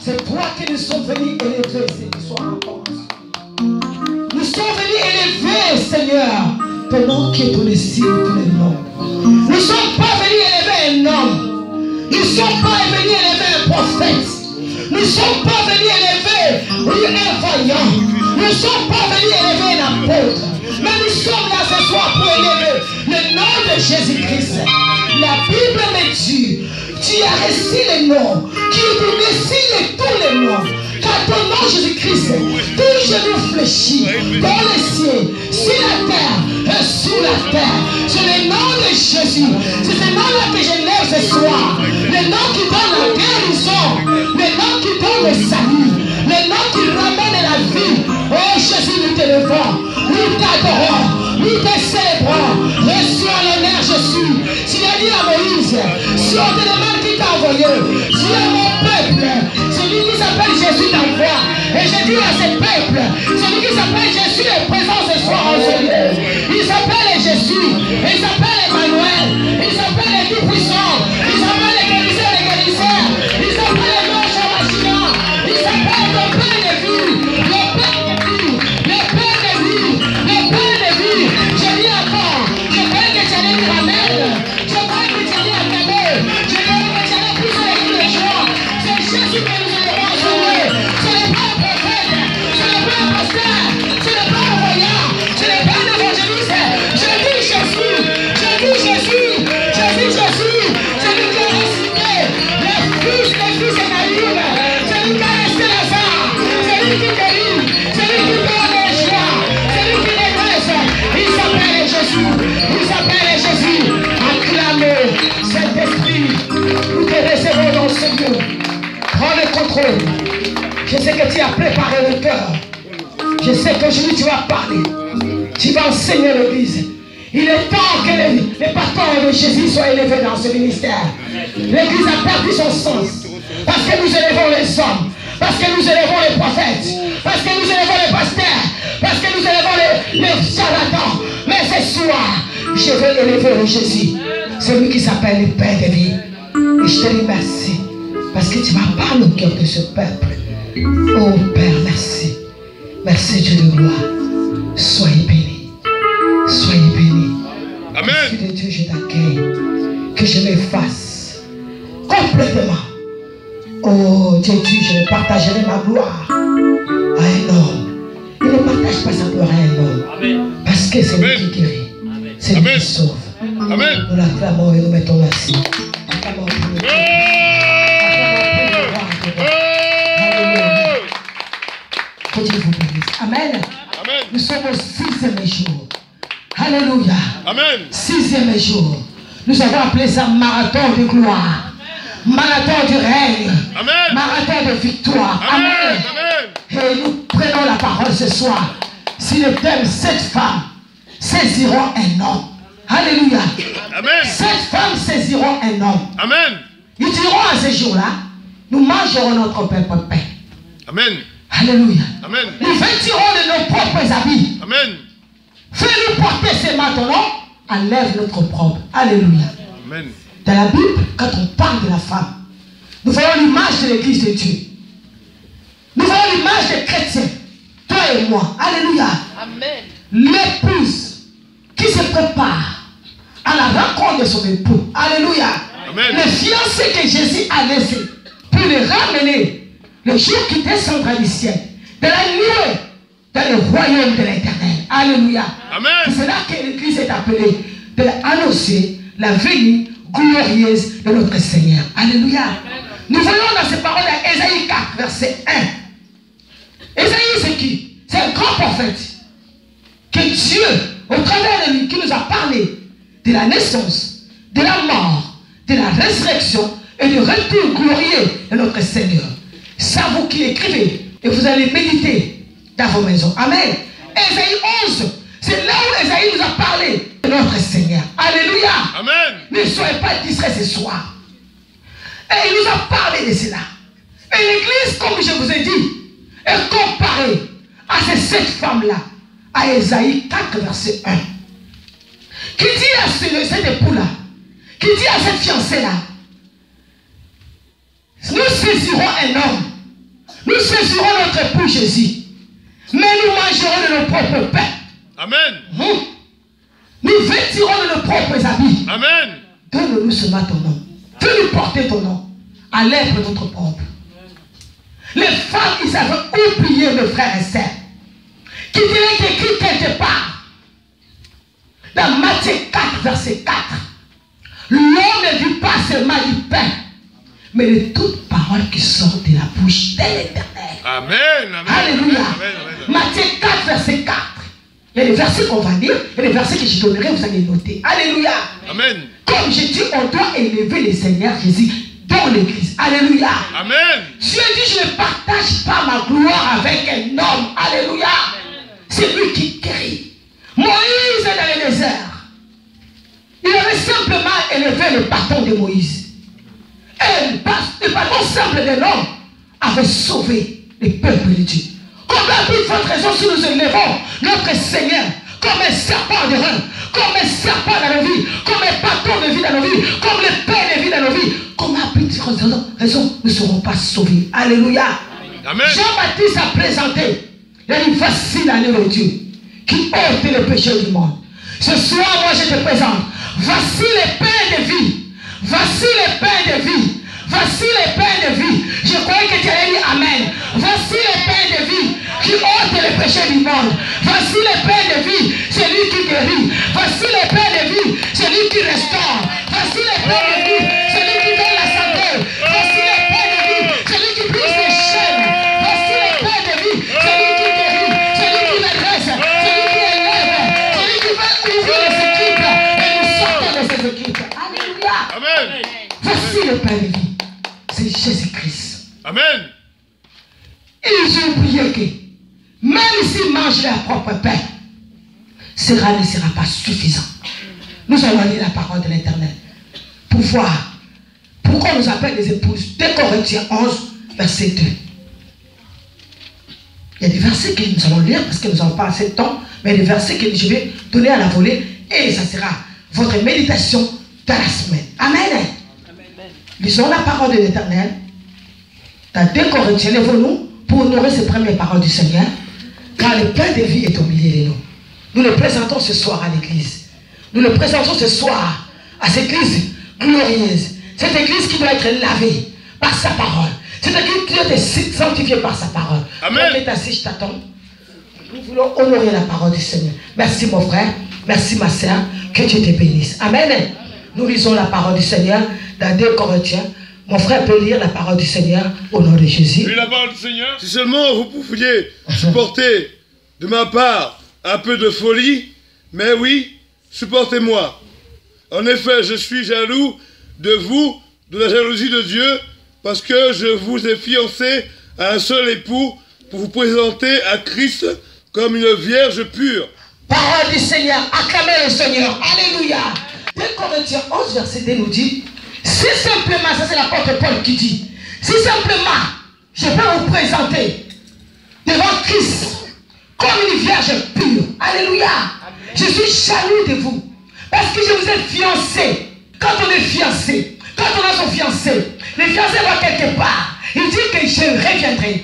C'est toi qui nous sommes venus élever ce soir encore. Nous sommes venus élever, Seigneur, ton nom qui est au-dessus de tous les noms. Nous ne sommes pas venus élever un homme. Nous ne sommes pas venus élever un prophète. Nous ne sommes pas venus élever un voyant. Nous ne sommes pas venus élever un apôtre. Mais nous sommes là ce soir pour élever le nom de Jésus-Christ. La Bible me dit, tu as reçu le nom qui est au-dessus de tous les noms. Car ton nom Jésus-Christ, tout genou fléchit dans les cieux, sur la terre et sous la terre. C'est le nom de Jésus. C'est ce nom-là que je lève ce soir. Le nom qui donne la guérison. Le nom qui donne le salut. Le nom qui ramène la vie. Oh Jésus, nous te levons. Nous t'adorons. Nous te célébrons. Reçois l'honneur, Jésus. Tu as dit à Moïse, si on te demande qui t'a envoyé, tu es mon peuple. Celui qui s'appelle Jésus t'envoie. Et je dis à ce peuple, celui qui s'appelle Jésus est présent ce soir en ce lieu. Il s'appelle Jésus. Il s'appelle Emmanuel. Il s'appelle le Tout-Puissant. Il s'appelle le guérisseur des guérisseurs. Il s'appelle le Mort Chamachina. Il s'appelle le Père de vie. Le Père de vie. Le Père de vie. Le Père de vie. Je dis encore, je crois que tu allais dire Amen. Je crois que tu allais acclamer. Je crois que tu allais pousser les coups de joie. C'est Jésus que nous allons sauver. Ce n'est pas un prophète. Ce n'est pas un pasteur. Ce n'est pas un voyant. Ce n'est pas un évangéliste. Je dis Jésus. Je dis Jésus. Je dis Jésus. Celui qui a ressuscité les fils d'Anaïm. Celui qui a resté Lazare. Celui qui guérit. Celui qui donne les joies. Celui qui les blesse. Il s'appelle Jésus. Il s'appelle Jésus. Acclamez Saint-Esprit. Nous te recevons dans ce lieu. Prends le contrôle. Je sais que tu as préparé le cœur. Je sais qu'aujourd'hui tu vas parler. Tu vas enseigner l'église. Il est temps que les pasteurs de Jésus soient élevés dans ce ministère. L'église a perdu son sens. Parce que nous élevons les hommes. Parce que nous élevons les prophètes. Parce que nous élevons les pasteurs. Parce que nous élevons les charlatans. Mais ce soir, je veux élever le Jésus. Celui qui s'appelle le Père de vie. Et je te remercie. Parce que tu vas parler au cœur de ce peuple. Oh Père, merci. Merci Dieu de gloire. Soyez bénis. Soyez bénis. Amen. Merci de Dieu, je t'accueille. Que je m'efface complètement. Oh Dieu, je ne partagerai ma gloire à un homme. Il ne partage pas sa gloire à un homme. Amen. Parce que c'est lui qui guérit. C'est lui qui sauve. Amen. Nous l'acclamons et nous mettons là-dessus. Acclamons pour le Dieu. Que Dieu vous bénisse. Amen. Amen. Nous sommes au 6e jour. Alléluia. Amen. 6e jour. Nous avons appelé ça marathon de gloire. Marathon du règne. Amen. Marathon de victoire. Amen. Amen. Et nous prenons la parole ce soir. Si le thème 7 femmes saisiront un homme. Alléluia. Amen. 7 femmes saisiront un homme. Amen. Ils diront à ce jour-là, nous mangerons notre pain. Amen. Alléluia. Amen. Nous vêtirons de nos propres habits. Amen. Fais-nous porter ces maintenant. Enlève notre propre. Alléluia. Amen. Dans la Bible, quand on parle de la femme, nous voyons l'image de l'église de Dieu. Nous voyons l'image des chrétiens. Toi et moi. Alléluia. Amen. L'épouse qui se prépare à la rencontre de son époux. Alléluia. Amen. Le fiancé que Jésus a laissé pour le ramener le jour qu'il descendra du ciel, de la nuée dans le royaume de l'Éternel. Alléluia. Amen. C'est là que l'église est appelée de annoncer la venue glorieuse de notre Seigneur. Alléluia. Nous voyons dans ces paroles à Ésaïe 4, verset 1. Ésaïe, c'est qui? C'est un grand prophète. Que Dieu, au travers de lui, qui nous a parlé de la naissance, de la mort, de la résurrection et du retour glorieux de notre Seigneur. Ça, vous qui écrivez, et vous allez méditer dans vos maisons. Amen. Ésaïe 11, c'est là où Ésaïe nous a parlé de notre Seigneur. Alléluia. Amen. Ne soyez pas distraits ce soir. Et il nous a parlé de cela. Et l'église, comme je vous ai dit, est comparée à ces 7 femmes-là, à Ésaïe 4, verset 1. Qui dit à cet époux-là, qui dit à cette fiancée-là, nous saisirons un homme Nous saisirons notre époux Jésus. Mais nous mangerons de nos propres pains. Amen. Nous vêtirons de nos propres habits. Amen. Donne-nous seulement ton nom. Fais-nous porter ton nom. À l'œuvre de notre propre. Les femmes, ils avaient oublié, mes frères et sœurs, qu'il est écrit quelque part, dans Matthieu 4, verset 4, l'homme ne vit pas seulement du pain, mais de toute parole qui sort de la bouche de l'Éternel. Amen. Amen. Alléluia. Amen. Amen. Matthieu 4, verset 4. Il y a des versets qu'on va lire, il y a des versets que je donnerai, vous allez noter. Alléluia. Amen. Comme je dis, on doit élever le Seigneur Jésus dans l'église. Alléluia. Amen. Dieu dit, je ne partage pas ma gloire avec un homme. Alléluia. C'est lui qui guérit. Moïse est dans le désert. Il avait simplement élevé le bâton de Moïse. Et le bâton simple de l'homme avait sauvé le peuple de Dieu. Combien de votre raison si nous élevons notre Seigneur comme un serpent de rein, comme un serpent dans nos vies, comme un bâton de vie dans nos vies, comme le pain de vie dans nos vies, comment plus de raison nous ne serons pas sauvés. Alléluia. Amen. Jean-Baptiste a présenté. Il a dit, voici l'agneau de Dieu qui ôte le péché du monde. Ce soir, moi je te présente. Voici le pain de vie. Voici le pain de vie. Voici le pain de vie. Je croyais que tu allais dire Amen. Voici le pain de vie qui ôte le péché du monde. Voici le pain de vie, celui qui guérit. Voici le pain de vie, celui qui restaure. Voici le pain de vie, celui qui donne la santé. Voici le pain de vie, celui qui brise les chaînes. Voici le pain de vie, celui qui guérit, celui qui redresse, celui qui élève, celui qui va ouvrir les équipes et nous sortir de ces équipes. Alléluia. Amen. Voici le pain de vie. C'est Jésus-Christ. Amen. Ils ont oublié que même s'ils mangent leur propre pain, cela ne sera pas suffisant. Nous allons lire la parole de l'Éternel pour voir pourquoi on nous appelle des épouses. 2 Corinthiens 11, verset 2. Il y a des versets que nous allons lire parce que nous n'avons pas assez de temps, mais des versets que je vais donner à la volée et ça sera votre méditation de la semaine. Amen. Lisons la parole de l'Éternel dans 2 Corinthiens. Lèvons-nous pour honorer ces premières paroles du Seigneur, car le pain de vie est au milieu de nous. Nous le présentons ce soir à l'église. Nous le présentons ce soir à cette église glorieuse. Cette église qui doit être lavée par sa parole. Cette église qui doit être sanctifiée par sa parole. Amen. Tu es assis, je t'attends. Nous voulons honorer la parole du Seigneur. Merci mon frère, merci ma soeur, que Dieu te bénisse. Amen. Nous lisons la parole du Seigneur dans 2 Corinthiens. Mon frère peut lire la parole du Seigneur au nom de Jésus. Oui, la parole du Seigneur. Si seulement vous pouviez supporter de ma part un peu de folie, mais oui, supportez-moi. En effet, je suis jaloux de vous, de la jalousie de Dieu, parce que je vous ai fiancé à un seul époux pour vous présenter à Christ comme une vierge pure. Parole du Seigneur, acclamez le Seigneur. Alléluia. 2 Corinthiens 11, verset 2 nous dit, si simplement, ça c'est l'apôtre Paul qui dit, si simplement je peux vous présenter devant Christ comme une vierge pure. Alléluia. Je suis jaloux de vous parce que je vous ai fiancé. Quand on est fiancé, quand on a son fiancé, le fiancé va quelque part. Il dit que je reviendrai.